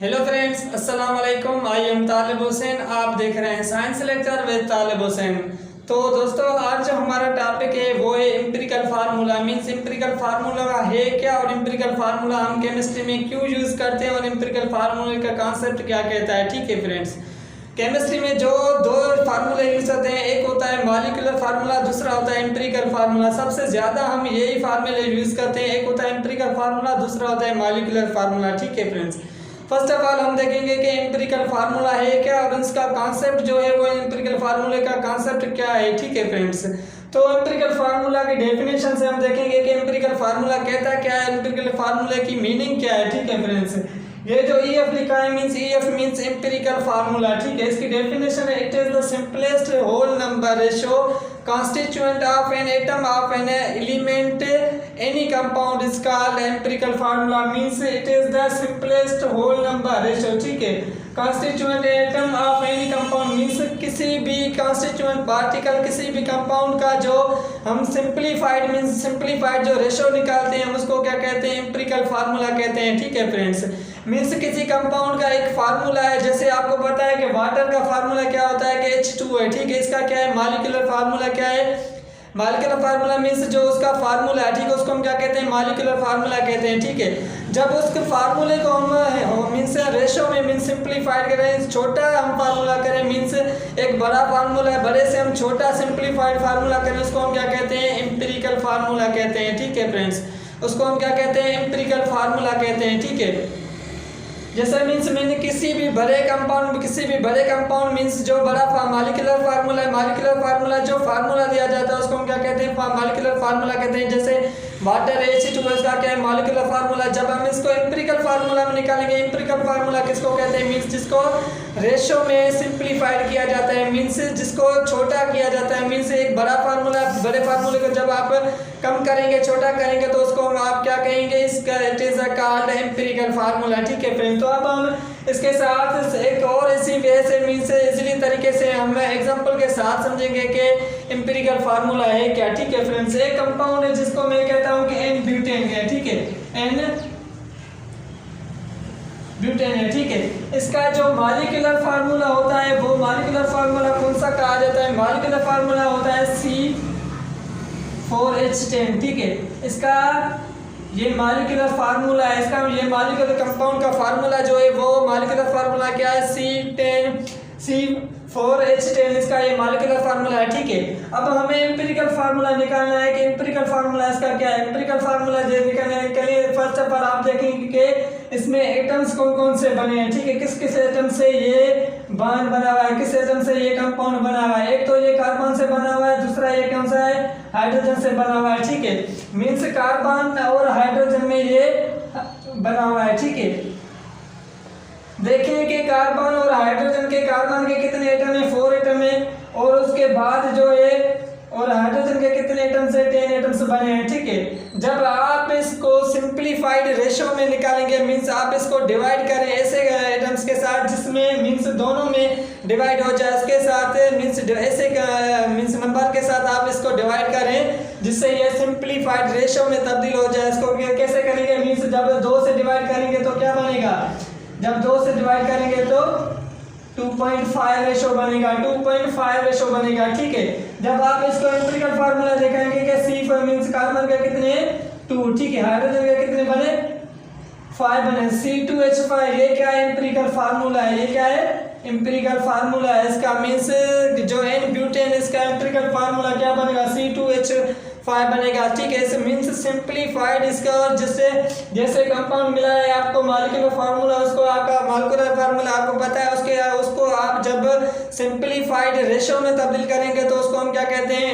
Hello friends, अस्सलाम वालेकुम। I am तालिब हुसैन। आप देख रहे हैं साइंस लेक्चर विद तालिब हुसैन। तो दोस्तों, आज जो हमारा टॉपिक है वो है empirical formula. Means empirical formula है क्या और एम्पिरिकल फार्मूला हम केमिस्ट्री में क्यों यूज़ करते हैं और एम्पिरिकल फार्मूले का कॉन्सेप्ट क्या कहता है। ठीक है फ्रेंड्स, केमिस्ट्री में जो दो फार्मूले यूज होते हैं, एक होता है मॉलिक्यूलर फार्मूला, दूसरा होता है एम्पिरिकल फार्मूला। सबसे ज़्यादा हम यही फार्मूले यूज़ करते हैं, एक होता है एम्पिरिकल फार्मूला, दूसरा होता है मॉलिक्यूलर फार्मूला। ठीक है फ्रेंड्स, फर्स्ट ऑफ ऑल हम देखेंगे कि एम्पिरिकल फार्मूला है क्या और उसका कॉन्सेप्ट जो है वो एम्पिरिकल फार्मूले का कॉन्सेप्ट क्या है। ठीक है फ्रेंड्स, तो एम्पिरिकल फार्मूला की डेफिनेशन से हम देखेंगे कि एम्पिरिकल फार्मूला कहता क्या है, एम्पिरिकल फार्मूले की मीनिंग क्या है। ठीक है फ्रेंड्स, ये जो EF लिखा है means EF means empirical formula. ठीक है, इसकी डेफिनेशन है, it is the simplest whole number ratio constituent of an atom of an element any compound is called empirical formula। means it is the simplest whole number ratio। ठीक है, constituent atom of any compound means किसी भी constituent particle किसी भी compound का जो हम simplified means simplified जो रेशियो निकालते हैं हम उसको क्या कहते हैं, empirical formula कहते हैं। ठीक है फ्रेंड्स, मीन्स किसी कंपाउंड का एक फार्मूला है, जैसे आपको पता है कि वाटर का फार्मूला क्या होता है कि H2 है। ठीक है, इसका क्या है, मॉलिक्यूलर फार्मूला क्या है, मॉलिक्यूलर फार्मूला मीन्स जो उसका फार्मूला है, ठीक है, उसको हम क्या कहते हैं, मॉलिक्यूलर फार्मूला कहते हैं। ठीक है, जब उसके फार्मूले को हम मीन्स रेशियो में मीन्स सिंप्लीफाइड करें, छोटा हम फार्मूला करें, मीन्स एक बड़ा फार्मूला है, बड़े से हम छोटा सिंप्लीफाइड फार्मूला करें, उसको हम क्या कहते हैं, एम्पिरिकल फार्मूला कहते हैं। ठीक है फ्रेंड्स, उसको हम क्या कहते हैं, एम्पिरिकल फार्मूला कहते हैं। ठीक है, जैसे मीन्स मैंने किसी भी बड़े कंपाउंड मीन्स जो बड़ा मॉलिक्यूलर फार्मूला है, मॉलिक्यूलर फार्मूला जो फार्मूला दिया जाता है उसको हम क्या कहते हैं, मॉलिक्यूलर फार्मूला कहते हैं। जैसे वाटर H2 इसका क्या है, मॉलिक्यूलर फार्मूला। जब हम इसको एम्पिरिकल फार्मूला में निकालेंगे, एम्पिरिकल फार्मूला किसको कहते हैं, मीन्स जिसको रेशियो में सिंप्लीफाइड किया जाता है, मीन्स जिसको छोटा किया जाता है। मीन्स एक बड़ा फार्मूला, बड़े फार्मूले को जब आप कम करेंगे, छोटा करेंगे तो उसको हम आप क्या कहेंगे, इसका it is called empirical formula. ठीक है फ्रेंड्स, तो अब हम इसके साथ एक और इसी वे से मीन्स इजीली तरीके से हम एग्जांपल के साथ समझेंगे कि एम्पिरिकल फार्मूला है क्या। ठीक है फ्रेंड्स, एक कंपाउंड है जिसको मैं कहता हूं कि N ब्यूटेन है। ठीक है, N ब्यूटेन है। ठीक है, इसका जो मॉलिक्यूलर फार्मूला होता है वो मॉलिक्यूलर फार्मूला कौन सा कहा जाता है, मॉलिक्यूलर फार्मूला होता है C4H10। ठीक है, इसका ये मॉलिक्यूलर फार्मूला है, इसका ये मॉलिक्यूलर कंपाउंड का फार्मूला जो है वो मॉलिक्यूलर फार्मूला क्या है, C4H10 इसका ये मॉलिक्यूलर फार्मूला है। ठीक है, अब हमें एम्पिरिकल फार्मूला निकालना है कि एम्पिरिकल फार्मूला इसका क्या है। एम्पिरिकल फार्मूला निकालने के लिए फर्स्ट ऑफ ऑल आप देखेंगे कि इसमें एटम्स कौन कौन से बने हैं। ठीक है, किस किस एटम से ये बॉन्ड बना हुआ है, किस एटम से ये कंपाउंड बना हुआ है। एक तो ये कार्बन से बना हुआ है, दूसरा ये कौन सा है, हाइड्रोजन से बना हुआ है। ठीक है, मीन्स कार्बन और हाइड्रोजन में ये बना हुआ है। ठीक है, देखिए कि कार्बन और हाइड्रोजन के, कार्बन के कितने एटम है, 4 एटम है, और उसके बाद जो है और हाइड्रोजन के कितने एटम से, 10 एटम्स बने हैं। ठीक है, जब आप इसको सिंप्लीफाइड रेशियो में निकालेंगे, मीन्स आप इसको डिवाइड करें ऐसे एटम्स के साथ जिसमें मीन्स दोनों में डिवाइड हो जाए, इसके साथ मीन्स ऐसे मीन्स नंबर के साथ आप इसको डिवाइड करें जिससे ये सिंप्लीफाइड रेशियो में तब्दील हो जाए। इसको कैसे करेंगे, मीन्स जब 2 से डिवाइड करेंगे तो क्या बनेगा, जब 2 से डिवाइड करेंगे तो 2.5 रेशो बनेगा, 2.5 रेशो बनेगा। ठीक है, जब आप इसको एम्पिरिकल फार्मूला देखेंगे कि C मींस कार्बन के कितने 2, ठीक है, हाइड्रोजन के कितने बने 5 बने, C2H5। ये क्या है, एम्पिरिकल फार्मूला है। ये क्या है, एम्पिरिकल फार्मूला है इसका। मींस जो N ब्यूटेन इसका एम्पिरिकल फार्मूला क्या बनेगा, C2H5 बनेगा। ठीक है, इस मींस सिंप्लीफाइड इसका, और जिससे जैसे कंपाउंड मिला है आपको मॉलिक्यूलर फार्मूला, उसको आपका मॉलिक्यूलर फार्मूला आपको पता है, उसको आप जब सिंप्लीफाइड रेशियो में तब्दील करेंगे तो उसको हम क्या कहते हैं,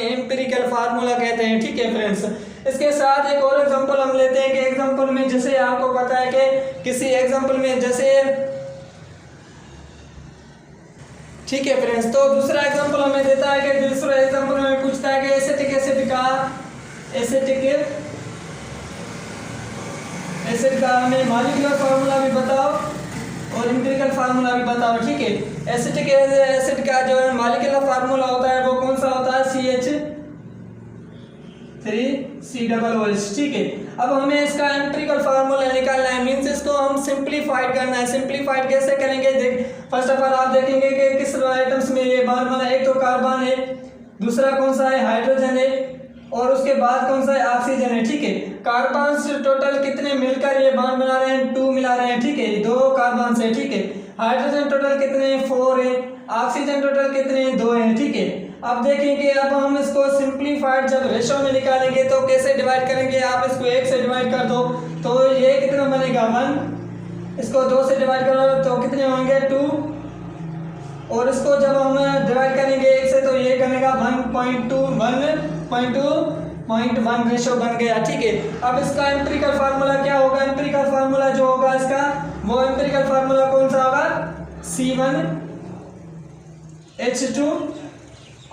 एम्पिरिकल फार्मूला कहते हैं। ठीक है फ्रेंड्स, इसके साथ एक और एग्जांपल हम लेते हैं कि एग्जांपल में जैसे आपको पता है कि किसी एग्जांपल में जैसे, ठीक है फ्रेंड्स, तो दूसरा एग्जांपल हमें देता है कि दूसरा एग्जांपल हमें पूछता है कि एसिटिक एसिड का हमें मॉलिक्यूलर फार्मूला भी बताओ और एम्पिरिकल फार्मूला भी बताओ। ठीक है, एसिटिक एसिड का जो मॉलिक्यूलर फार्मूला होता है वो कौन सा होता है, CH3COOH। ठीक है, अब हमें इसका एम्पिरिकल फार्मूला निकालना है, मीन्स इसको हम सिंप्लीफाइड करना है। सिंप्लीफाइड कैसे करेंगे, देख फर्स्ट ऑफ ऑल आप देखेंगे कि किस आइटम्स में ये बॉन्ड बना है। एक तो कार्बन है, दूसरा कौन सा है, हाइड्रोजन है, और उसके बाद कौन सा है, ऑक्सीजन है। ठीक है, कार्बन से टोटल कितने मिलकर ये बॉन्ड बना रहे हैं, 2 मिला रहे हैं। ठीक है, 2 कार्बन से। ठीक है, हाइड्रोजन टोटल कितने हैं, 4 है, ऑक्सीजन टोटल कितने हैं, 2 है। ठीक है, अब देखेंगे अब हम इसको सिंप्लीफाइड जब रेशो में निकालेंगे तो कैसे डिवाइड करेंगे, आप इसको 1 से डिवाइड कर दो तो ये कितना बनेगा, 1, इसको 2 से डिवाइड करो तो कितने होंगे, 2, और इसको जब हम डिवाइड करेंगे 1 से तो ये बनेगा 1.1 रेशो बन गया। ठीक है, अब इसका एम्पिरिकल फार्मूला क्या होगा, एम्पिरिकल फार्मूला जो होगा इसका, वो एम्पिरिकल फार्मूला कौन सा होगा, C1H2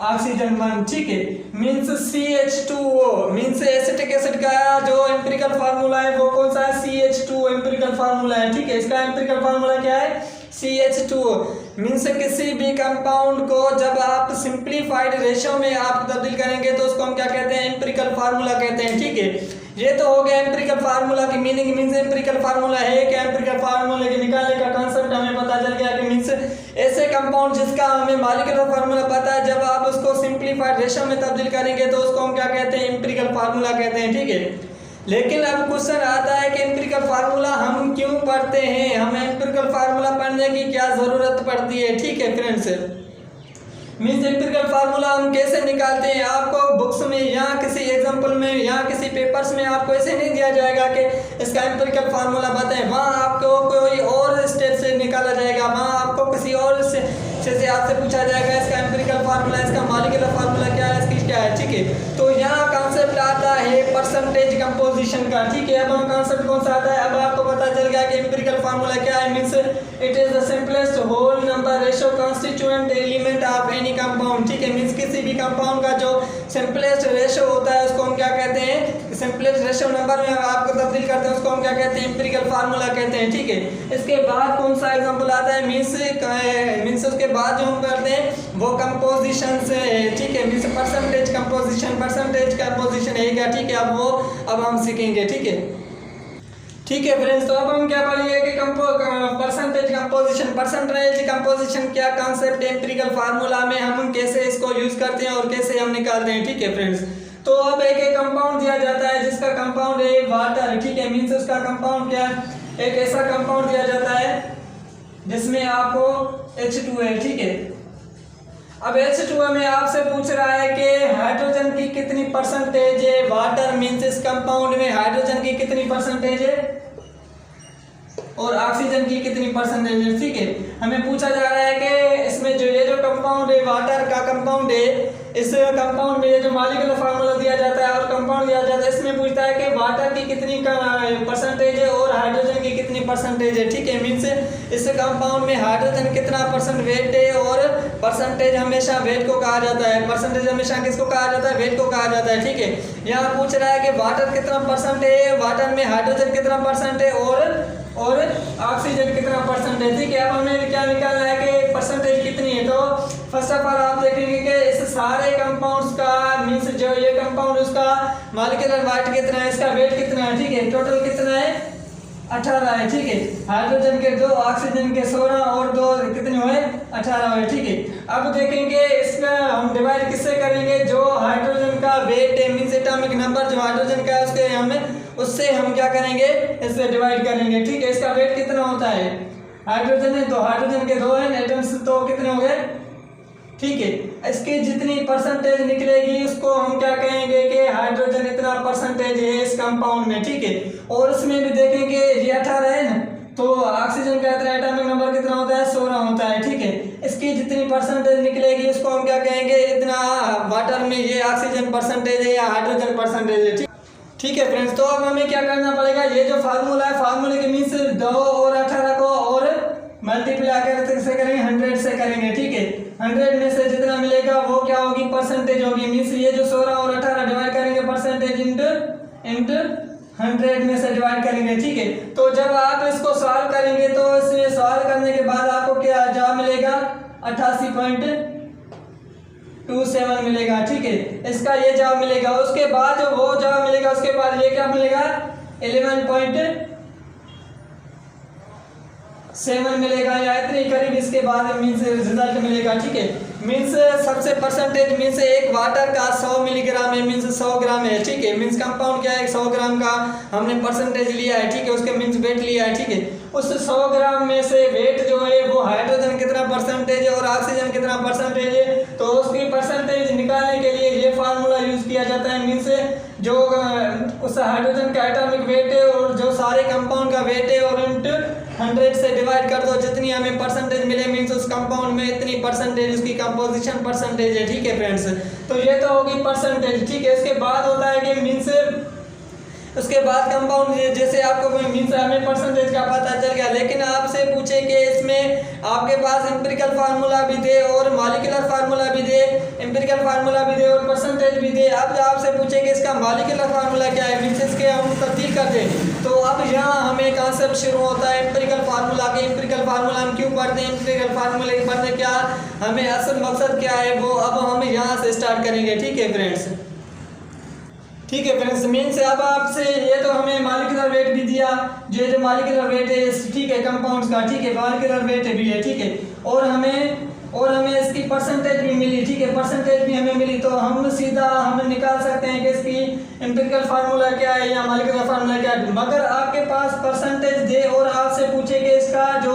ऑक्सीजन 1। ठीक है, means CH2O means acetic acid का जो एम्पिरिकल फार्मूला है वो कौन सा है, CH2 एम्पिरिकल फार्मूला है। ठीक है, इसका एम्पिरिकल फार्मूला क्या है, CH2O। मीन्स किसी भी कंपाउंड को जब आप सिंप्लीफाइड रेशो में आप तब्दील करेंगे तो उसको हम क्या कहते हैं, एम्पिरिकल फार्मूला कहते हैं। ठीक है, ये तो हो गया एम्पिरिकल फार्मूला की मीनिंग, मीन्स एम्पिरिकल फार्मूला है क्या, एम्पिरिकल फार्मूला के निकालने का कांसेप्ट हमें पता चल गया कि मीन्स ऐसे कंपाउंड जिसका हमें मॉलिक्यूलर फार्मूला पता है, जब आप उसको सिंप्लीफाइड रेशो में तब्दील करेंगे तो उसको हम क्या कहते हैं, एम्पिरिकल फार्मूला कहते हैं। ठीक है, लेकिन अब क्वेश्चन आता है कि एम्पिरिकल फार्मूला हम क्यों पढ़ते हैं, हमें एम्पिरिकल फार्मूला पढ़ने की क्या जरूरत पड़ती है। ठीक है फ्रेंड्स, मीन्स एम्पिरिकल फार्मूला हम कैसे निकालते हैं, आपको बुक्स में या किसी एग्जाम्पल में या किसी पेपर्स में आपको ऐसे नहीं दिया जाएगा कि इसका एम्पिरिकल फार्मूला बताएं, वहाँ आपको कोई और स्टेप से निकाला जाएगा, वहाँ आपको किसी और से आपसे पूछा जाएगा इसका एम्पिरिकल फार्मूला, इसका मॉलिक्यूलर फार्मूला क्या है, इसकी क्या है। ठीक है, तो यहाँ कॉन्सेप्ट आता है परसेंटेज कंपोजिशन का। ठीक है, अब हम कॉन्सेप्ट कौन सा आता है, अब आपको पता चल गया कि एम्पिरिकल फार्मूला क्या है, means it is the simplest whole number ratio constituent element of any compound. ठीक है, मीन्स किसी भी कंपाउंड का जो सिंपलेस्ट रेशो होता है उसको हम क्या कहते हैं, सिंपलेस्ट रेशो नंबर में आपको तब्दील करते हैं उसको हम क्या कहते हैं, एम्पिरिकल फार्मूला कहते हैं। ठीक है, इसके बाद कौन सा एग्जांपल आता है, मीन्स उसके बाद जो हम करते हैं वो कंपोजिशन से। ठीक है, मीन्स परसेंटेज कंपोजिशन है क्या। ठीक है, अब हम सीखेंगे। ठीक है फ्रेंड्स, तो अब हम क्या पढ़ेंगे कि परसेंटेज कंपोजिशन क्या कॉन्सेप्ट है, एम्पिरिकल फार्मूला में हम कैसे इसको यूज करते हैं और कैसे हम निकालते हैं। ठीक है फ्रेंड्स, तो अब एक कंपाउंड दिया जाता है जिसका कंपाउंड है वाटर। ठीक है, मीन्स उसका कंपाउंड क्या है, एक ऐसा कंपाउंड दिया जाता है जिसमें आपको H2 है। ठीक है, अब H2O में आपसे पूछ रहा है कि हाइड्रोजन की कितनी परसेंटेज है, वाटर मीन्स इस कंपाउंड में हाइड्रोजन की कितनी परसेंटेज है और ऑक्सीजन की कितनी परसेंटेज है। ठीक है, हमें पूछा जा रहा है कि इसमें जो ये जो कंपाउंड है वाटर का कंपाउंड है, इस कंपाउंड में ये जो मॉलिक्यूलर फार्मूला दिया जाता है और कंपाउंड दिया जाता है, इसमें पूछता है कि वाटर की कितनी परसेंटेज है और हाइड्रोजन की कितनी परसेंटेज है। ठीक है, मीन्स इस कंपाउंड में हाइड्रोजन कितना परसेंट वेट है और परसेंटेज हमेशा वेट को कहा जाता है, परसेंटेज हमेशा किसको कहा जाता है, वेट को कहा जाता है। ठीक है, यहाँ पूछ रहा है कि वाटर कितना परसेंट है, वाटर में हाइड्रोजन कितना परसेंट है और ऑक्सीजन कितना परसेंट है। ठीक है, अब हमें क्या निकालना है कि परसेंटेज कितनी है। तो फर्स्ट ऑफ ऑल आप देखेंगे कि इस सारे कंपाउंड्स का मीन्स जो ये कंपाउंड उसका मॉलिक्यूलर वेट कितना है, इसका वेट कितना है। ठीक है, टोटल कितना है, 18 है। ठीक है, हाइड्रोजन के 2, ऑक्सीजन के 16 और 2 कितने हुए, 18 हुए। ठीक है, अब देखेंगे इसका हम डिवाइड किससे करेंगे, जो हाइड्रोजन का वेट है मीन्स एटॉमिक नंबर जो हाइड्रोजन का है उससे हम क्या करेंगे, इससे डिवाइड करेंगे। ठीक है, इसका वेट कितना होता है, हाइड्रोजन है तो हाइड्रोजन के 2 हैं, एटम्स तो कितने हो गए। ठीक है, इसकी जितनी परसेंटेज निकलेगी उसको हम क्या कहेंगे कि हाइड्रोजन इतना परसेंटेज है इस कंपाउंड में। ठीक है, और इसमें भी देखेंगे ये 18 है ना, तो ऑक्सीजन का इतना एटॉमिक नंबर कितना होता है, 16 होता है। ठीक है, इसकी जितनी परसेंटेज निकलेगी उसको हम क्या कहेंगे, इतना वाटर में ये ऑक्सीजन परसेंटेज है या हाइड्रोजन परसेंटेज है। ठीक है फ्रेंड्स, तो अब हमें क्या करना पड़ेगा, ये जो फार्मूला है फार्मूले के मीन्स 2 और 18 को और मल्टीप्लाई कैसे करेंगे, 100 से करेंगे। ठीक है, 100 में से जितना मिलेगा वो क्या होगी, परसेंटेज होगी। मीन्स ये जो 16 और 18 डिवाइड करेंगे परसेंटेज इंटू 100 में से डिवाइड करेंगे। ठीक है, तो जब आप इसको सॉल्व करेंगे तो इसे सॉल्व करने के बाद आपको क्या जवाब मिलेगा, 88.27 मिलेगा। ठीक है, इसका ये जवाब मिलेगा। उसके बाद जो वो जवाब मिलेगा उसके बाद ये क्या मिलेगा, 11.7 मिलेगा या इतने करीब इसके बाद मीन्स रिजल्ट मिलेगा। ठीक है, मीन्स सबसे परसेंटेज मीन्स एक वाटर का 100 मिलीग्राम है, मीन्स 100 ग्राम है। ठीक है, मीन्स कंपाउंड क्या है, 100 ग्राम का हमने परसेंटेज लिया है। ठीक है, उसके मीन्स वेट लिया है। ठीक है, उस 100 ग्राम में से वेट जो है वो हाइड्रोजन कितना परसेंटेज है और ऑक्सीजन कितना परसेंटेज है, तो उसकी परसेंटेज निकालने के लिए ये फार्मूला यूज किया जाता है। मीन्स जो उस हाइड्रोजन का एटॉमिक वेट है और जो सारे कंपाउंड का वेट है और इंटू 100 से डिवाइड कर दो, जितनी हमें परसेंटेज मिले मीन्स उस कंपाउंड में इतनी परसेंटेज उसकी कंपोजिशन परसेंटेज है। ठीक है फ्रेंड्स, तो ये तो होगी परसेंटेज। ठीक है, इसके बाद होता है कि मीन्स उसके बाद कंपाउंड जैसे आपको मीन्स हमें परसेंटेज का पता चल गया, लेकिन आपसे पूछे कि इसमें आपके पास एम्पिरिकल फार्मूला भी दे और मॉलिक्यूलर फार्मूला भी दे, एम्पिरिकल फार्मूला भी दे और परसेंटेज भी दे। अब आपसे पूछे कि इसका मॉलिक्यूलर फार्मूला क्या है, मीन्स इसके हम तब्दील कर दें, तो अब यहाँ हमें कॉन्सेप्ट शुरू होता है एम्पिरिकल फार्मूला के। एम्पिरिकल फार्मूला हम क्यों पढ़ते हैं, एम्पिरिकल फार्मूले पढ़ने क्या हमें असल मकसद क्या है, वो अब हम यहाँ से स्टार्ट करेंगे। ठीक है फ्रेंड्स, ठीक है फ्रेंड्स, मीन्स अब आपसे ये तो हमें मॉलिक्यूलर वेट भी दिया, जो मॉलिक्यूलर वेट है ठीक है कंपाउंड्स का। ठीक है, मॉलिक्यूलर वेट भी है। ठीक है, और हमें इसकी परसेंटेज भी मिली। ठीक है, परसेंटेज भी हमें मिली, तो हम सीधा हम निकाल सकते हैं कि इसकी एम्पिरिकल फार्मूला क्या है या मॉलिक्यूलर फार्मूला क्या है। मगर आपके पास परसेंटेज दे और आपसे पूछे कि इसका जो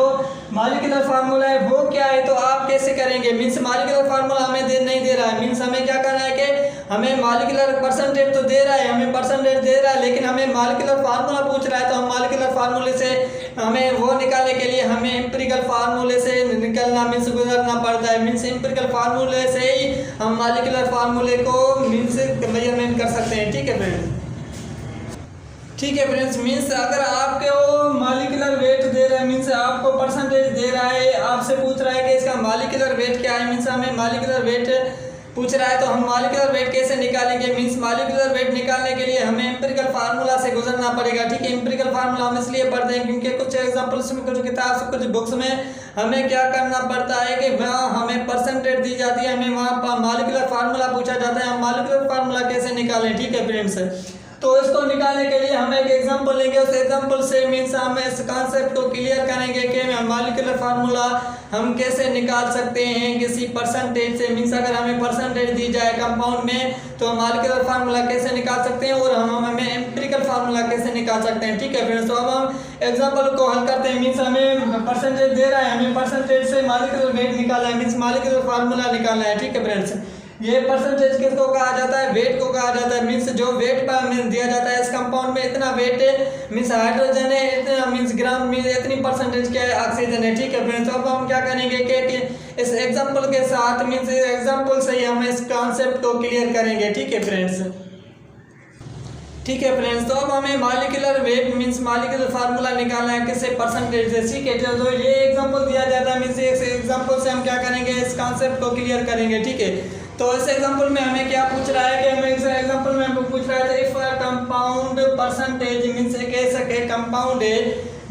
मॉलिक्यूलर फार्मूला है वो क्या है, तो आप कैसे करेंगे। मीन्स मॉलिक्यूलर फार्मूला हमें नहीं दे रहा है, मीन्स हमें क्या करना है कि हमें मॉलिक्यूलर परसेंटेज तो दे रहा है, हमें परसेंटेज दे रहा है, लेकिन हमें मॉलिक्यूलर फार्मूला पूछ रहा है, तो हम मॉलिक्यूलर फार्मूले से हमें वो निकालने के लिए हमें एम्पिरिकल फार्मूले से निकलना मीन्स गुजरना पड़ता है। मीन्स एम्पिरिकल फार्मूले से ही हम मॉलिक्यूलर फार्मूले को मीन्स मेजरमेंट कर सकते हैं। ठीक है फ्रेंड्स, ठीक है फ्रेंड्स, मीन्स अगर आपको मॉलिक्यूलर वेट दे रहा है, मीन्स आपको परसेंटेज दे रहा है, आपसे पूछ रहा है कि इसका मॉलिक्यूलर वेट क्या है, मीन्स हमें मॉलिक्यूलर वेट पूछ रहा है, तो हम मॉलिक्यूलर वेट कैसे निकालेंगे। मीन्स मॉलिक्यूलर वेट निकालने के लिए हमें एम्पिरिकल फार्मूला से गुजरना पड़ेगा। ठीक है, एम्पिरिकल फार्मूला हम इसलिए पढ़ते हैं क्योंकि कुछ एग्जांपल्स में, कुछ किताब से, कुछ बुक्स में हमें क्या करना पड़ता है कि वहाँ हमें परसेंटेज दी जाती है, हमें वहाँ पर मॉलिक्यूलर फार्मूला पूछा जाता है, हम मॉलिक्यूलर फार्मूला कैसे निकालें। ठीक है फ्रेंड्स, तो इसको निकालने के लिए हम एक एग्जांपल लेंगे, उस एग्जांपल से मीन्स हम इस कॉन्सेप्ट को क्लियर करेंगे कि मॉलिक्यूलर फार्मूला हम कैसे निकाल सकते हैं किसी परसेंटेज से। मीन्स अगर हमें परसेंटेज दी जाए कंपाउंड में, तो मॉलिक्यूलर फार्मूला कैसे निकाल सकते हैं और हमें एम्पिरिकल फार्मूला कैसे निकाल सकते हैं। ठीक है फ्रेंड्स, तो अब हम एग्जांपल को हल करते हैं। मीन्स हमें परसेंटेज दे रहा है, हमें परसेंटेज से मॉलिक्यूलर वेट निकालना है, मीन्स मॉलिक्यूलर फार्मूला निकालना है। ठीक है फ्रेंड्स, ये परसेंटेज किसको कहा जाता है, वेट को कहा जाता है। मीन्स जो वेट पर दिया जाता है इस कंपाउंड में इतना वेट है, मीन्स हाइड्रोजन है इतना, मीन्स ग्राम मीन्स इतनी परसेंटेज क्या है, ऑक्सीजन है। ठीक है फ्रेंड्स, तो अब हम क्या करेंगे कि इस एग्जांपल के साथ मीन्स एग्जांपल से ही हम इस कॉन्सेप्ट को क्लियर करेंगे। ठीक है फ्रेंड्स, ठीक है फ्रेंड्स, तो अब हमें molecular weight means molecular formula निकालना है किससे, परसेंटेज से। ठीक है, तो ये एग्जांपल दिया जाता है, मीन्स इस एग्जांपल से हम क्या करेंगे, इस कॉन्सेप्ट को क्लियर करेंगे। ठीक है, तो इस एग्जांपल में हमें क्या पूछ रहा है कि हमें इस एग्जांपल में हमको पूछ रहा है इफ कंपाउंड परसेंटेज मीन्स एक ऐसा कंपाउंड है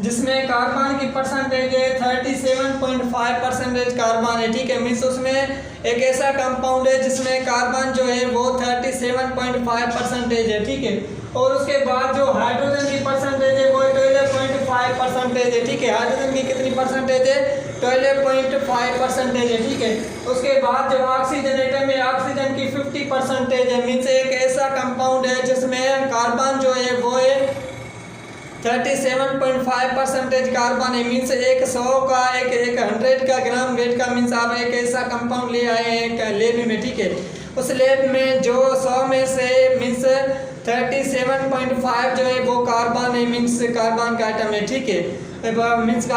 जिसमें कार्बन की परसेंटेज है 37.5% कार्बन है। ठीक है, मीन्स उसमें एक ऐसा कंपाउंड है जिसमें कार्बन जो है वो 37.5% है। ठीक है, और उसके बाद जो हाइड्रोजन की परसेंटेज है वो 12.5% है। ठीक है, हाइड्रोजन की कितनी परसेंटेज है, 12.5% है। ठीक है, उसके बाद जो ऑक्सीजन एटम है, ऑक्सीजन की 50% है। मीन्स एक ऐसा कंपाउंड है जिसमें कार्बन जो है वो है 37.5% कार्बन है। मीन्स एक 100 का एक 100 का ग्राम वेट का मीन्स आप एक ऐसा कंपाउंड ले आए हैं लैब में। ठीक है, उस लैब में जो 100 में से मीन्स 37.5 जो है वो कार्बन है, मीन्स कार्बन का आइटम है। ठीक है, मीन्स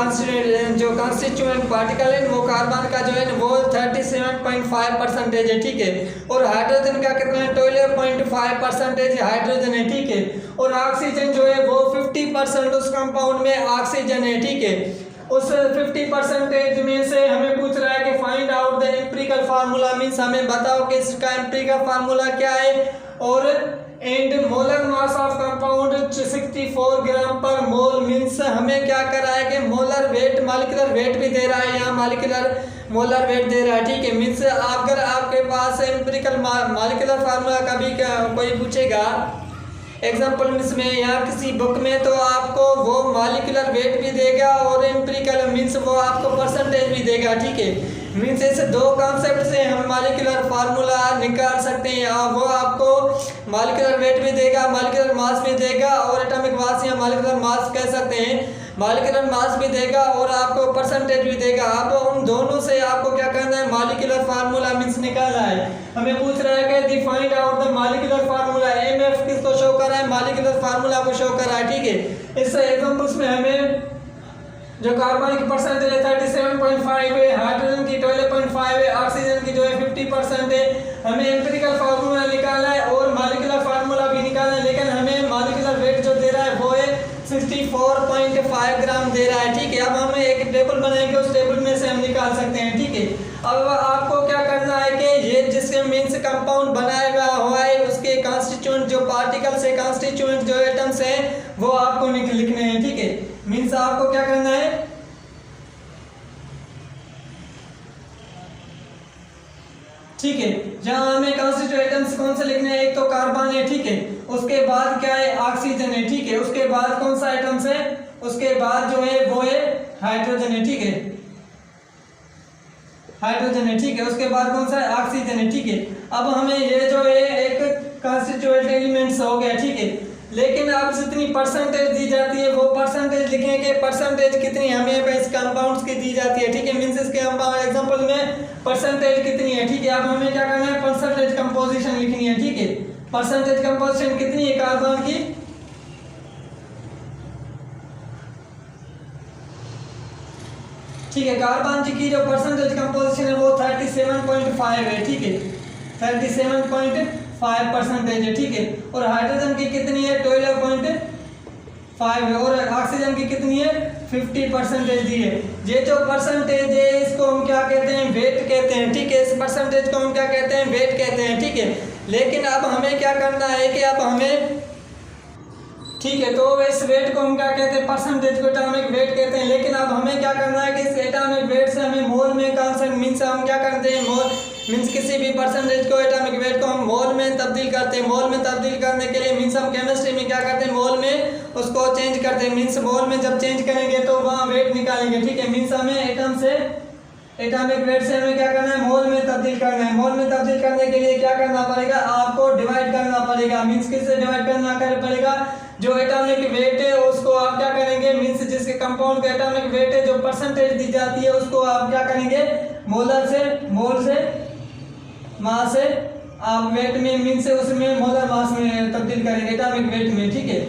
जो कॉन्स्टिट्यूएंट पार्टिकल है वो कार्बन का जो है वो 37.5% है। ठीक है, और हाइड्रोजन का कितना है, 12.5% हाइड्रोजन है। ठीक है, और ऑक्सीजन जो है वो 50% उस कंपाउंड में ऑक्सीजन है। ठीक है, उस 50% में से हमें पूछ रहा है कि find out the empirical formula, means हमें बताओ कि इसका एम्पिरिकल फार्मूला क्या है, और and molar mass of compound 64 ग्राम पर मोल। मीन्स हमें क्या कर रहा है कि मोलर वेट, मॉलिक्यूलर वेट भी दे रहा है, यहाँ मॉलिक्यूलर मोलर वेट दे रहा है। ठीक है, मीन्स अगर आपके पास एम्पिरिकल मॉलिक्यूलर फार्मूला का भी कोई पूछेगा एग्जाम्पल मीन्स में या किसी बुक में तो आपको वो मॉलिक्यूलर वेट भी देगा और एम्पिरिकल मीन्स वो आपको परसेंटेज भी देगा। ठीक है, मीन्स ऐसे दो कॉन्सेप्ट से हम मॉलिक्यूलर फार्मूला निकाल सकते हैं। वो आपको मॉलिक्यूलर वेट भी देगा, मॉलिक्यूलर मास भी देगा और एटॉमिक मास या मॉलिक्यूलर मास कह सकते हैं, मॉलिक्यूलर मास भी देगा और आपको परसेंटेज भी देगा। अब उन दोनों से आपको क्या करना है, मॉलिक्यूलर फार्मूला मीन्स निकालना है। हमें पूछ रहा है कि find out the molecular formula. MF किसको शो कर रहा है, मॉलिक्यूलर फार्मूला को शो कर रहा है। ठीक है, इस एग्जांपल्स में हमें जो कार्बन की परसेंटेज है 37.5 है, हाइड्रोजन की 12.5 है, ऑक्सीजन की जो है 50% है। हमें एम्पिरिकल फार्मूला निकालना है और मॉलिक्यूलर फार्मूला भी निकालना है, लेकिन हमें मॉलिक्यूलर वेट जो दे रहा है वो है 64.5 ग्राम दे रहा है। ठीक है, अब हम एक टेबल बनाएंगे, उस टेबल में से हम निकाल सकते हैं। ठीक है, अब आपको क्या करना है कि ये जिसके मीन्स कंपाउंड बनाया हुआ है उसके कॉन्स्टिट्यूएंट जो पार्टिकल्स है, कॉन्स्टिट्यूएंट जो एटम्स है वो आपको लिखने हैं। ठीक है, मीन्स आपको क्या करना है, ठीक है, जहां हमें कॉन्स्टिट्यूएंट एटम्स कौन से लिखने हैं, एक तो कार्बन है। ठीक है, उसके बाद क्या है, ऑक्सीजन है। ठीक है, उसके बाद कौन सा एटम्स है, उसके बाद जो है वो है हाइड्रोजन है। ठीक है, हाइड्रोजन है। ठीक है, उसके बाद कौन सा है, ऑक्सीजन है। ठीक है, अब हमें ये जो है एक कॉन्स्टिट्यूएंट एलिमेंट्स हो गया। ठीक है, लेकिन अब जितनी परसेंटेज दी जाती है वो परसेंटेज लिखेंगे, परसेंटेज कितनी हमें इस कंपाउंड्स की दी जाती है। ठीक है, मींस इसके एग्जांपल में परसेंटेज कितनी है। ठीक है, अब हमें क्या करना है, परसेंटेज कंपोजिशन लिखनी है। ठीक है, परसेंटेज कंपोजिशन कितनी है कार्बन की, ठीक है, कार्बन की जो परसेंटेज कंपोजिशन है वो 37.5 है। ठीक है, 37.5% है। ठीक है, और हाइड्रोजन की कितनी है, 12.5 है, और ऑक्सीजन की कितनी है, 50% दी है। ये जो परसेंटेज है इसको हम क्या कहते हैं, वेट कहते हैं। ठीक है, इस परसेंटेज को हम क्या कहते हैं, वेट कहते हैं। ठीक है, लेकिन अब हमें क्या करना है कि अब हमें, ठीक है, तो इस वेट को हम क्या कहते हैं, परसेंटेज को एटॉमिक वेट कहते हैं। लेकिन अब हमें क्या करना है कि इस एटॉमिक वेट से हमें मोल में कॉन्सेप्ट मीन्स हम क्या करते हैं, मोल मीन्स किसी भी परसेंटेज को एटॉमिक वेट को हम मोल में तब्दील करते हैं। मोल में तब्दील करने के लिए मीन्स हम केमिस्ट्री में क्या करते हैं, मोल में उसको चेंज करते हैं। मीन्स मोल में जब चेंज करेंगे तो वहाँ वेट निकालेंगे। ठीक है, मीन्स हमें एटम से एटॉमिक वेट से हमें क्या करना है, मोल में तब्दील करना है। मोल में तब्दील करने के लिए क्या करना पड़ेगा, आपको डिवाइड करना पड़ेगा। मीन्स किससे डिवाइड करना पड़ेगा, जो एटॉमिक वेट है उसको आप क्या करेंगे, मीन्स जिसके कंपाउंड का एटॉमिक वेट है जो परसेंटेज दी जाती है उसको आप क्या करेंगे, मोलर से, मोल से, मास से आप वेट में मीन्स उसमें मोलर मास में तब्दील करेंगे, एटॉमिक वेट में। ठीक है,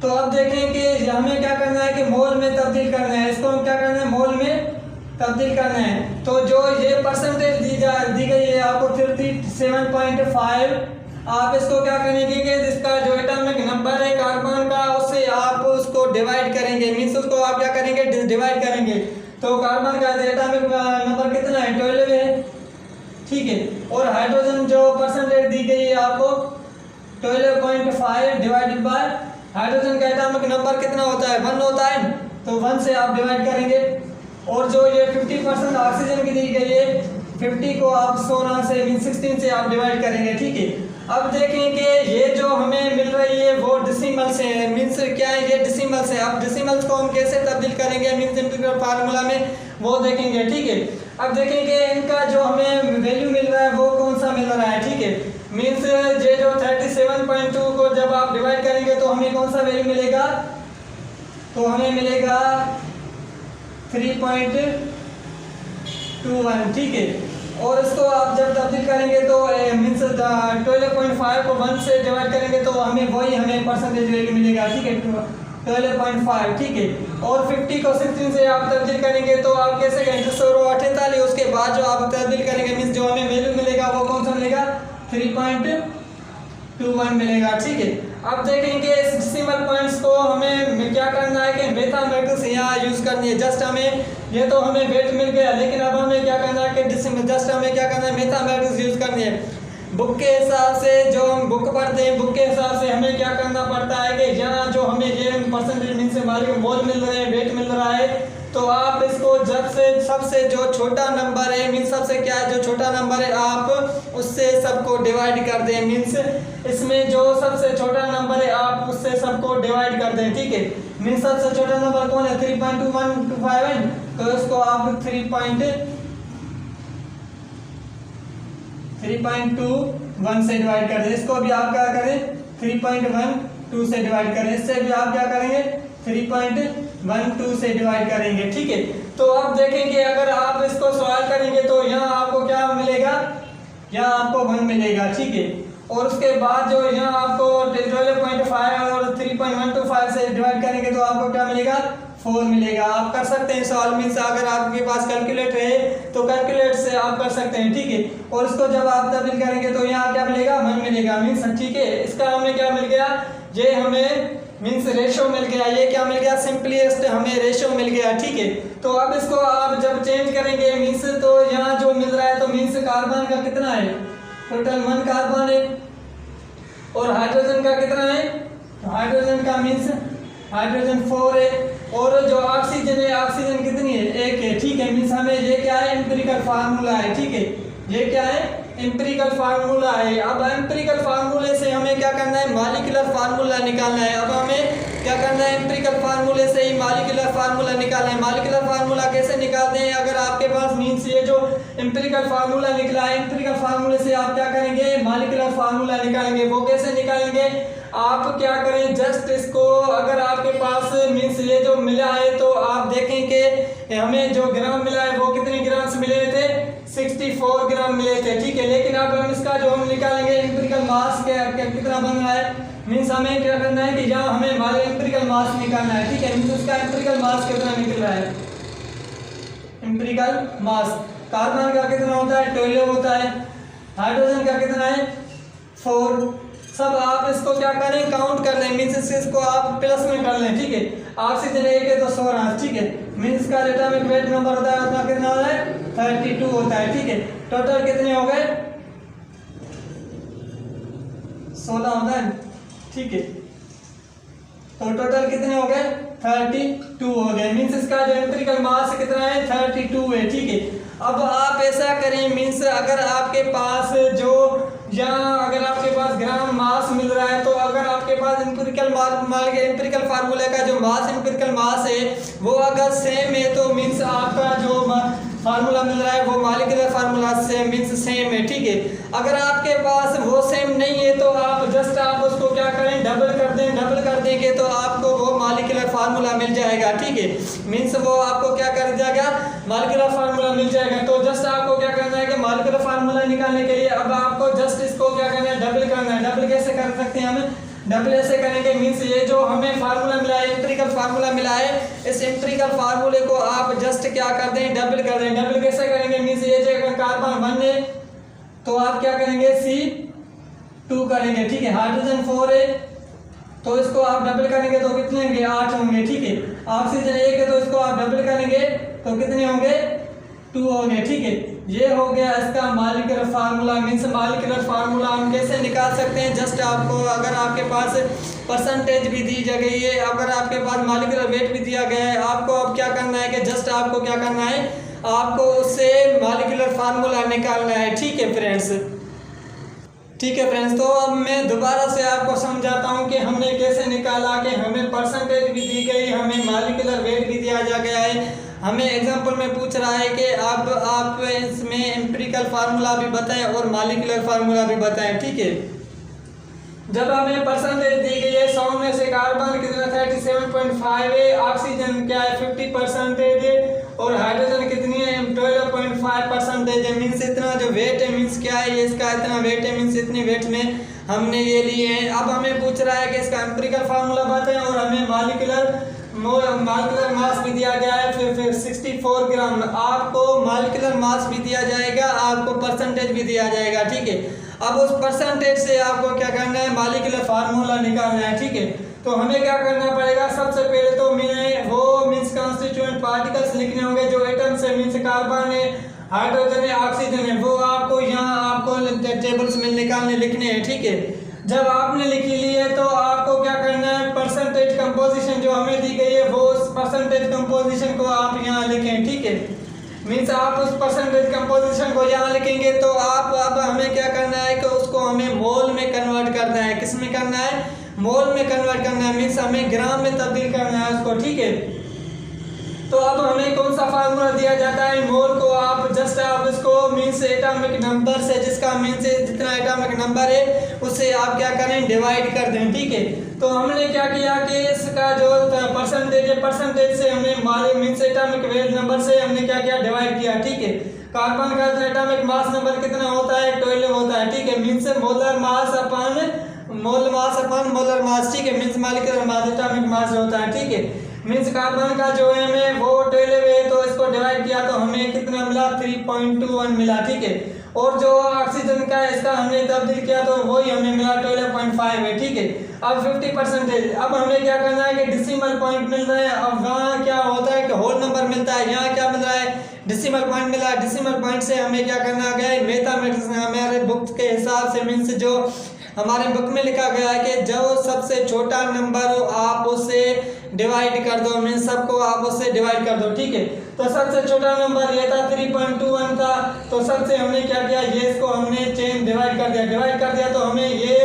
तो अब देखें कि हमें क्या करना है कि मोल में तब्दील करना है, इसको हम क्या करना है, मोल में तब्दील करना है। तो जो ये परसेंटेज दी गई है आपको 37.5, आप इसको क्या करेंगे कि जिसका जो एटॉमिक नंबर है कार्बन का उससे आप उसको डिवाइड करेंगे। मीन्स उसको आप क्या करेंगे, डिवाइड करेंगे। तो कार्बन का एटॉमिक नंबर कितना है, 12 है। ठीक है, और हाइड्रोजन जो परसेंटेज दी गई है आपको 12.5 डिवाइडेड बाय हाइड्रोजन का एटॉमिक नंबर कितना होता है, 1 होता है, तो 1 से आप डिवाइड करेंगे। और जो ये 50% ऑक्सीजन की दी गई है, 50 को आप 16 से मीन 16 से आप डिवाइड करेंगे। ठीक है, अब देखें कि ये जो हमें मिल रही है वो डिसिमल से है। मीन्स क्या है, ये डिसिमल से। अब डिसिमल्स को हम कैसे तब्दील करेंगे मीन्स इंटीग्रल फार्मूला में, वो देखेंगे। ठीक है, अब देखेंगे इनका जो हमें वैल्यू मिल रहा है वो कौन सा मिल रहा है। ठीक है, मीन्स ये जो 37.2 को जब आप डिवाइड करेंगे तो हमें कौन सा वैल्यू मिलेगा, तो हमें मिलेगा 3.21। ठीक है, और इसको आप जब तब्दील करेंगे तो मीन्स 12.5 को 1 से डिवाइड करेंगे तो हमें वही हमें परसेंटेज वैल्यू मिलेगा। ठीक है, 12.5। ठीक है, और 50 को 16 से आप तब्दील करेंगे तो आप कैसे करेंगे, 148, उसके बाद जो आप तब्दील करेंगे मीन्स जो हमें वैल्यू मिलेगा वो कौन सा मिलेगा, 3.21 मिलेगा। ठीक है, अब देखेंगे इस डेसिमल पॉइंट्स को हमें क्या करना है कि मैथमेटिक्स यहाँ यूज करनी है। जस्ट हमें ये तो हमें वेट मिल गया, लेकिन अब हमें क्या करना है कि जस्ट हमें क्या करना है, मैथमेटिक्स यूज करनी है। बुक के हिसाब से जो हम बुक पढ़ते हैं, बुक के हिसाब से हमें क्या करना पड़ता है कि यहाँ जो हमें ये परसेंटेज मीन से हमारे मोल मिल रहे हैं, वेट मिल रहा है, तो आप इसको जब से सबसे जो छोटा नंबर है मीन सबसे क्या है, जो छोटा नंबर है आप उससे सबको डिवाइड कर दें। मीन्स इसमें जो सबसे छोटा नंबर है आप उससे सबको डिवाइड कर दें, ठीक है। मीन सबसे छोटा नंबर कौन है, 3.2125 है, तो इसको आप 3.21 से डिवाइड कर दें। इसको भी आप क्या करें, 3.12 से डिवाइड करें। इससे भी आप क्या करेंगे, 3.12 से डिवाइड करेंगे, ठीक है। तो अब देखेंगे अगर आप इसको सॉल्व करेंगे तो यहाँ आपको क्या मिलेगा, यहाँ आपको 1 मिलेगा, ठीक है। और उसके बाद जो यहाँ आपको 12.5 और 3.125 से डिवाइड करेंगे तो आपको क्या मिलेगा, 4 मिलेगा। आप कर सकते हैं सॉल्व, मीन्स अगर आपके पास कैलकुलेटर है तो कैलकुलेटर से आप कर सकते हैं, ठीक है। और इसको जब आप तब्दील करेंगे तो यहाँ क्या मिलेगा, 1 मिलेगा, मीन्स ठीक है। इसका हमें क्या मिल गया, ये हमें मीन्स रेशो मिल गया, ये क्या मिल गया, सिंपलीस्ट हमें रेशो मिल गया, ठीक है। तो अब इसको आप जब चेंज करेंगे मीन्स, तो यहाँ जो मिल रहा है तो मीन्स कार्बन का कितना है, टोटल 1 कार्बन है, और हाइड्रोजन का कितना है, हाइड्रोजन का मीन्स हाइड्रोजन 4 है, और जो ऑक्सीजन है, ऑक्सीजन कितनी है, 1 है, ठीक है। मीन्स हमें ये क्या है, एम्पिरिकल फार्मूला है, ठीक है। ये क्या है, एम्पिरिकल फार्मूला है। अब एम्पिरिकल फार्मूले से हमें क्या करना है, मॉलिक्यूलर फार्मूला निकालना है। अब हमें क्या करना है, एम्पिरिकल फार्मूले से ही मॉलिक्यूलर फार्मूला निकालना है। मॉलिक्यूलर फार्मूला कैसे निकालते हैं, अगर आपके पास मीन्स ये जो एम्पिरिकल फार्मूला निकला है, एम्पिरिकल फार्मूले से आप क्या करेंगे, मॉलिक्यूलर फार्मूला निकालेंगे। वो कैसे निकालेंगे, आप क्या करें, जस्ट इसको अगर आपके पास मीन्स ये जो मिला है तो आप देखें कि हमें जो ग्राम मिला है वो कितने ग्राम्स मिले थे, 64 ग्राम मिले थे, ठीक है। लेकिन अब हम इसका जो हम निकालेंगे एम्पिरिकल मास कितना बन रहा है, मीन्स हमें क्या करना है कि यहाँ हमें एम्पिरिकल मास निकालना है, ठीक है। मीन्स उसका एम्पिरिकल मास कितना निकल रहा है, एम्पिरिकल मास कार्बन का कितना होता है, 12 होता है, हाइड्रोजन का कितना है, 4। सब आप इसको क्या करें, काउंट कर लें, मीन्स इसको आप प्लस में कर लें, ठीक है। ऑक्सीजन 1 है तो 16, ठीक है। मीन्स का एटॉमिक वेट नंबर होता है उतना कितना होता है, 32 होता है, ठीक है। टोटल कितने हो गए, 16 होता है, ठीक है। तो टोटल कितने हो गए, 32 हो गए। मीन्स इसका जो एम्पिरिकल मास कितना है, 32 है, ठीक है। अब आप ऐसा करें, मीन्स अगर आपके पास जो यहाँ अगर आपके पास ग्राम मास मिल रहा है तो अगर आपके पास एम्पिरिकल फार्मूले का जो मास एम्पिरिकल मास है वो अगर सेम है तो मीन्स आपका जो फार्मूला मिल रहा है वो मॉलिक्यूलर फार्मूला से मीन्स सेम है, ठीक है। अगर आपके पास वो सेम नहीं है तो आप जस्ट आप उसको क्या करें, डबल कर दें। डबल कर देंगे तो आपको वो मॉलिक्यूलर फार्मूला मिल जाएगा, ठीक है। मीन्स वो आपको क्या कर जाएगा, मॉलिक्यूलर फार्मूला मिल जाएगा। तो जस्ट आपको क्या करना है कि मॉलिक्यूलर फार्मूला निकालने के लिए अब आपको जस्ट इसको क्या करना है, डबल करना है। डबल कैसे कर सकते हैं हम, डबल ऐसे करेंगे, मीन्स ये जो हमें फार्मूला मिला है, एम्पिरिकल फार्मूला मिला है, इस एम्पिरिकल फार्मूले को आप जस्ट क्या कर दें, डबल कर दें। डबल कैसे करेंगे, मीन्स ये जो कार्बन 1 है तो आप क्या करेंगे, C2 करेंगे, ठीक है। हाइड्रोजन 4 है तो इसको आप डबल करेंगे तो कितने होंगे, 8 होंगे, ठीक है। ऑक्सीजन 1 है तो इसको आप डबल करेंगे तो कितने होंगे, 2 होंगे, ठीक है। ये हो गया इसका molecular formula. Means molecular formula हम कैसे निकाल सकते हैं, जस्ट आपको अगर आपके पास परसेंटेज भी दी जा गई है, अगर आपके पास मॉलिक्यूलर वेट भी दिया गया है, आपको अब क्या करना है कि जस्ट आपको क्या करना है, आपको उससे मॉलिक्यूलर फार्मूला निकालना है, ठीक है फ्रेंड्स। ठीक है फ्रेंड्स, तो अब मैं दोबारा से आपको समझाता हूँ कि हमने कैसे निकाला, कि हमें परसेंटेज भी दी गई, हमें मॉलिक्यूलर वेट भी दिया जा गया है, हमें एग्जांपल में पूछ रहा है कि अब आप इसमें एम्पिरिकल फार्मूला भी बताएं और मॉलिक्यूलर फार्मूला भी बताएं, ठीक है। जब हमें परसेंटेज दी गई है, 100 में से कार्बन कितना 37.5 है, ऑक्सीजन क्या है 50% है, और हाइड्रोजन कितनी है 12.5% है। मीन्स इतना जो वेट है, मीन्स क्या है, ये इसका इतना वेट है, मीन्स इतनी वेट में हमने ये लिए हैं। अब हमें पूछ रहा है कि इसका एम्पिरिकल फार्मूला बताएं और हमें मॉलिक्यूलर मास भी दिया गया है, फिर 64 ग्राम। आपको मॉलिक्यूलर मास भी दिया जाएगा, आपको परसेंटेज भी दिया जाएगा, ठीक है। अब उस परसेंटेज से आपको क्या करना है, मॉलिक्यूलर फार्मूला निकालना है, ठीक है। तो हमें क्या करना पड़ेगा, सबसे पहले तो वो मीन्स कॉन्स्टिट्यूएंट पार्टिकल्स लिखने होंगे जो एटम से, मीन्स कार्बन है, हाइड्रोजन है, ऑक्सीजन है, वो आपको यहाँ आपको टेबल्स में निकालने लिखने हैं, ठीक है। जब आपने लिख ली है तो आपको क्या करना है, परसेंटेज कंपोजिशन जो हमें दी गई है वो उस परसेंटेज कंपोजिशन को आप यहाँ लिखें, ठीक है। मीन्स आप उस परसेंटेज कंपोजिशन को यहाँ लिखेंगे तो आप अब हमें क्या करना है कि उसको हमें मोल में कन्वर्ट करना है। किस में करना है? मोल में कन्वर्ट करना है, मीन्स हमें ग्राम में तब्दील करना है उसको, ठीक है। तो अब हमें कौन सा फार्मूला दिया जाता है? मोल को आप जस्ट आप इसको मीन्स एटॉमिक नंबर से, जिसका मीन्स जितना एटॉमिक नंबर है उससे आप क्या करें? डिवाइड कर दें, ठीक है। तो हमने क्या किया कि इसका जो परसेंटेज है, परसेंटेज से हमने हमारे मीन्स एटॉमिक वेट नंबर से हमने क्या किया? डिवाइड किया, ठीक है। कार्बन का एटॉमिक मास नंबर कितना होता है? 12 होता है, ठीक है। मीन्स मोलर मास अपन मोलर मास, ठीक है। Means molecular mass atomic mass होता है, ठीक है। मीन्स कार्बन का जो है हमें वो 12 है, तो इसको डिवाइड किया तो हमें कितना मिला? 3.21 मिला, ठीक है। और जो ऑक्सीजन का इसका हमने तब्दील किया तो वही हमें मिला 12.5 है, ठीक है। अब 50%, अब हमें क्या करना है कि डेसिमल पॉइंट मिल रहा है। अब वहाँ क्या होता है कि होल नंबर मिलता है, यहाँ क्या मिल रहा है? डेसिमल पॉइंट मिला है। डेसिमल पॉइंट से हमें क्या करना है? मैथमेटिक्स हमारे बुक के हिसाब से मीन्स जो हमारे बुक में लिखा गया है कि जो सबसे छोटा नंबर हो आप उससे डिवाइड कर दो, मीन्स सबको आप उससे डिवाइड कर दो, ठीक है। तो सबसे छोटा नंबर ये था 3.21 था, तो सबसे हमने क्या किया? ये इसको हमने चेन डिवाइड कर दिया तो हमें ये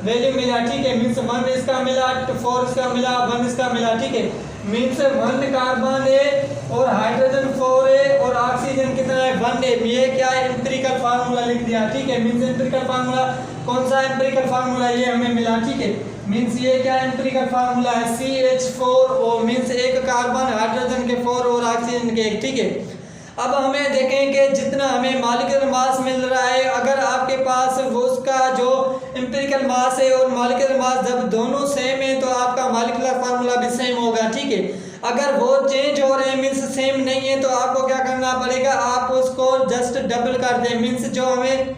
वैल्यू मिला, ठीक है। मीन्स 1 इसका मिला, 4 इसका मिला, 1 इसका मिला, ठीक है। मीन्स 1 कार्बन है और हाइड्रोजन 4 है और ऑक्सीजन कितना है? 1 है। ये क्या है? एम्पिरिकल फार्मूला लिख दिया, ठीक है। मीन्स एम्पिरिकल फार्मूला कौन सा? एम्पिरिकल फार्मूला ये हमें मिला, ठीक है। मीन्स ये क्या एम्पिरिकल फार्मूला है? CH4O, मीन्स एक कार्बन, हाइड्रोजन के 4 और ऑक्सीजन के 1, ठीक है। अब हमें देखें कि जितना हमें मॉलिक्यूलर मास मिल रहा है, अगर आपके पास वो उसका जो एम्पिरिकल मास है और मॉलिक्यूलर मास जब दोनों सेम है तो आपका मॉलिक्यूलर फार्मूला भी सेम होगा, ठीक है। अगर वो चेंज हो रहे हैं मीन्स सेम नहीं है तो आपको क्या करना पड़ेगा? आप उसको जस्ट डबल कर दें। मीन्स जो हमें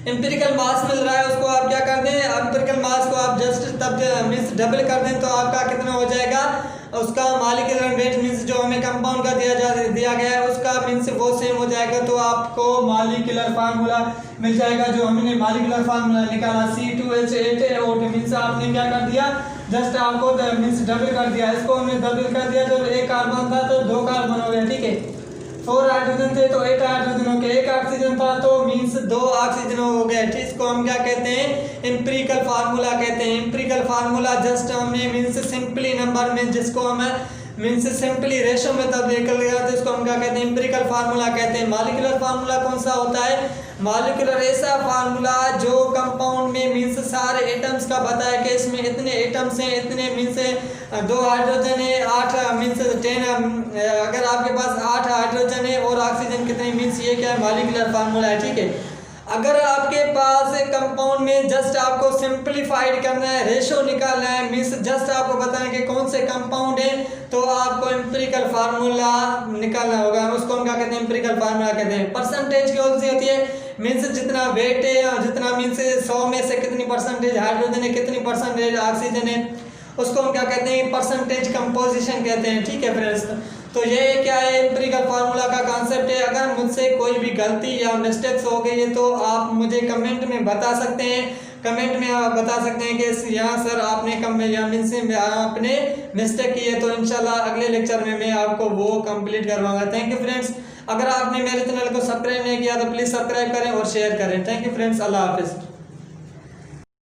एम्पिरिकल मास मिल रहा है उसको आप क्या कर दें? एम्पिरिकल मास को आप जस्ट तब मीन्स डबल कर दें तो आपका कितना हो जाएगा? उसका मॉलिक्यूलर वेट मीन्स जो हमें कंपाउंड का दिया गया है उसका मीन्स वो सेम हो जाएगा, तो आपको मॉलिक्यूलर फार्मूला मिल जाएगा। जो हमने मॉलिक्यूलर फार्मूला निकाला C2H8O, मीन्स आपने क्या कर दिया? जस्ट आपको मीन्स डबल कर दिया, इसको हमने डबल कर दिया। जब एक कार्बन था तो 2 कार्बन हो गया, ठीक है। 4 हाइड्रोजन थे तो 8 हाइड्रोजन हो गए, 1 ऑक्सीजन था तो मीन्स 2 ऑक्सीजन हो गए, ठीक। इसको हम क्या कहते हैं? एम्पिरिकल फार्मूला कहते हैं। एम्पिरिकल फार्मूला जस्ट हमने मीन्स सिंपली नंबर में जिसको हम मीन्स सिंपली रेशो में तब्दील कर लिया तो इसको हम क्या कहते हैं? एम्पिरिकल फार्मूला कहते हैं। मॉलिक्यूलर फार्मूला कौन सा होता है? मॉलिक्यूलर ऐसा फार्मूला जो कंपाउंड में मीन्स सारे एटम्स का बताया कि इसमें इतने एटम्स हैं, इतने मीन्स 2 हाइड्रोजन है, 8 मीन्स 10, अगर आपके पास 8 हाइड्रोजन है और ऑक्सीजन कितने, मीन्स ये क्या है? मॉलिक्यूलर फार्मूला है, ठीक है। अगर आपके पास कंपाउंड में जस्ट आपको सिंपलीफाइड करना है, रेशो निकालना है, मीन्स जस्ट आपको बताना कि कौन से कंपाउंड है तो आपको एम्पिरिकल फार्मूला निकालना होगा। उसको हम क्या कहते हैं? एम्पिरिकल फार्मूला कहते हैं। परसेंटेज की कौन सी होती है? मीन्स जितना वेट है या जितना मीन्स 100 में से कितनी परसेंटेज हाइड्रोजन है, कितनी परसेंटेज ऑक्सीजन है, उसको हम क्या कहते हैं? परसेंटेज कंपोजिशन कहते हैं, ठीक है फ्रेंड्स। तो ये क्या है? एम्पिरिकल फार्मूला का कॉन्सेप्ट है। अगर मुझसे कोई भी गलती या मिस्टेक्स हो गई है तो आप मुझे कमेंट में बता सकते हैं। कमेंट में आप बता सकते हैं कि यहाँ सर आपने मीन्स आपने मिस्टेक की है, तो इंशाल्लाह अगले लेक्चर में मैं आपको वो कंप्लीट करवाऊंगा। Thank you friends. अगर आपने मेरे चैनल को सब्सक्राइब नहीं किया तो प्लीज़ सब्सक्राइब करें और शेयर करें। Thank you friends. अल्लाह हाफिज़।